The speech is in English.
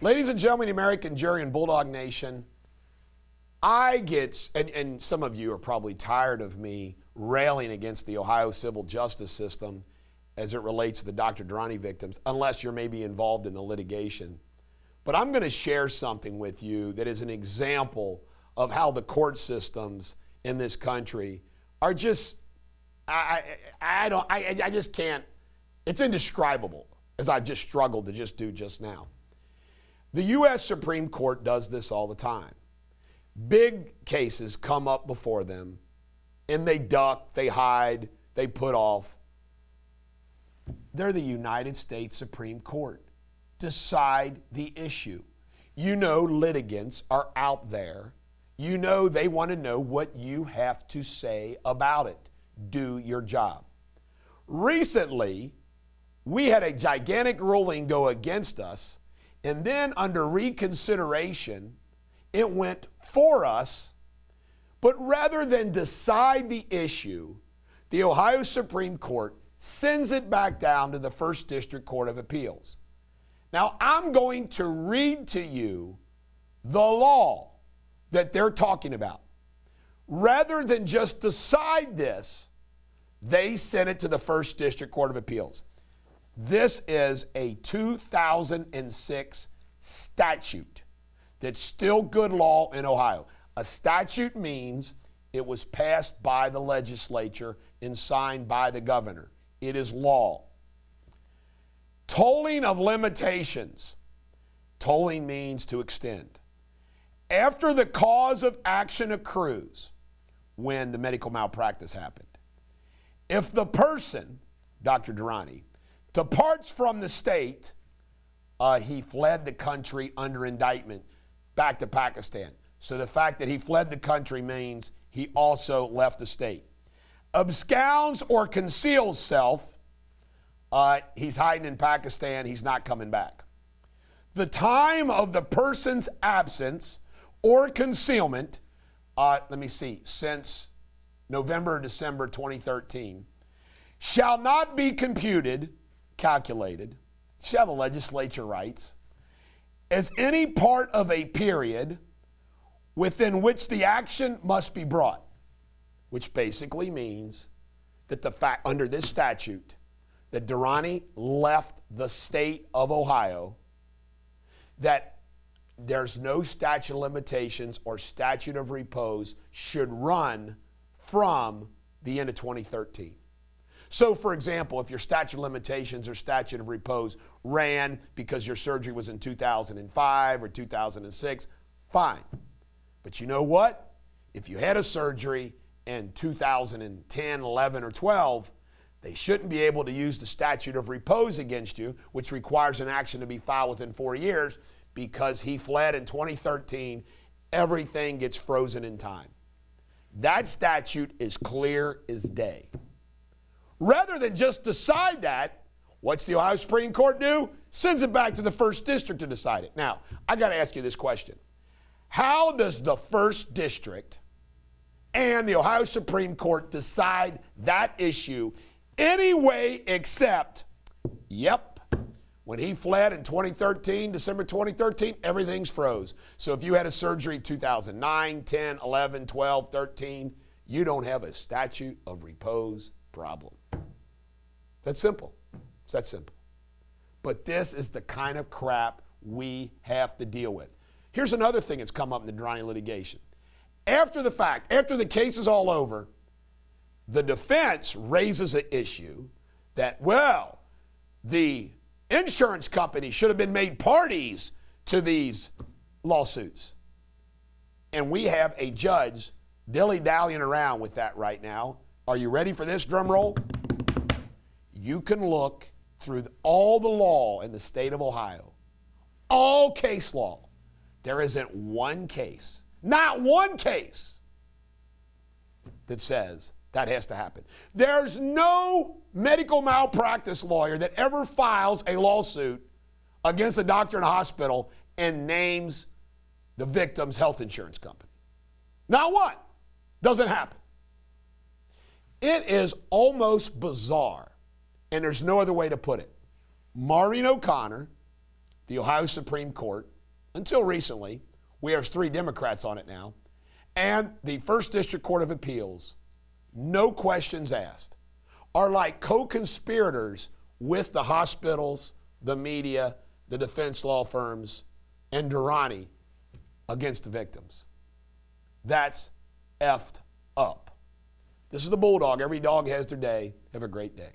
Ladies and gentlemen, the American jury and Bulldog Nation, I get, and some of you are probably tired of me railing against the Ohio civil justice system as it relates to the Dr. Durrani victims, unless you're maybe involved in the litigation. But I'm going to share something with you that is an example of how the court systems in this country are just, I just can't, it's indescribable, as I've just struggled to just do just now. The U.S. Supreme Court does this all the time. Big cases come up before them, and they duck, they hide, they put off. They're the United States Supreme Court. Decide the issue. You know litigants are out there. You know they want to know what you have to say about it. Do your job. Recently, we had a gigantic ruling go against us, and then under reconsideration, it went for us. But rather than decide the issue, the Ohio Supreme Court sends it back down to the First District Court of Appeals. Now, I'm going to read to you the law that they're talking about. Rather than just decide this, they sent it to the First District Court of Appeals. This is a 2006 statute that's still good law in Ohio. A statute means it was passed by the legislature and signed by the governor. It is law. Tolling of limitations. Tolling means to extend. After the cause of action accrues, when the medical malpractice happened, if the person, Dr. Durrani, departs from the state, he fled the country under indictment back to Pakistan. So the fact that he fled the country means he also left the state. Absconds or conceals self, he's hiding in Pakistan, he's not coming back. The time of the person's absence or concealment, since November or December 2013, shall not be calculated, shall the legislature writes, as any part of a period within which the action must be brought, which basically means that the fact under this statute that Durrani left the state of Ohio, that there's no statute of limitations or statute of repose should run from the end of 2013. So, for example, if your statute of limitations or statute of repose ran because your surgery was in 2005 or 2006, fine. But you know what? If you had a surgery in 2010, 11, or 12, they shouldn't be able to use the statute of repose against you, which requires an action to be filed within 4 years, because he fled in 2013. Everything gets frozen in time. That statute is clear as day. Rather than just decide that, what's the Ohio Supreme Court do? Sends it back to the First District to decide it. Now, I got to ask you this question. How does the First District and the Ohio Supreme Court decide that issue any way except, yep, when he fled in 2013, December 2013, everything's froze. So if you had a surgery 2009, 10, 11, 12, 13, you don't have a statute of repose problem. That's simple. It's that simple. But this is the kind of crap we have to deal with. Here's another thing that's come up in the Durrani litigation. After the fact, after the case is all over, the defense raises an issue that, well, the insurance company should have been made parties to these lawsuits. And we have a judge dilly-dallying around with that right now. Are you ready for this, drum roll? You can look through all the law in the state of Ohio, all case law. There isn't one case, not one case, that says that has to happen. There's no medical malpractice lawyer that ever files a lawsuit against a doctor in a hospital and names the victim's health insurance company. Not one. Doesn't happen. It is almost bizarre, and there's no other way to put it. Maureen O'Connor, the Ohio Supreme Court, until recently, we have 3 Democrats on it now, and the First District Court of Appeals, no questions asked, are like co-conspirators with the hospitals, the media, the defense law firms, and Durrani against the victims. That's effed up. This is the Bulldog. Every dog has their day. Have a great day.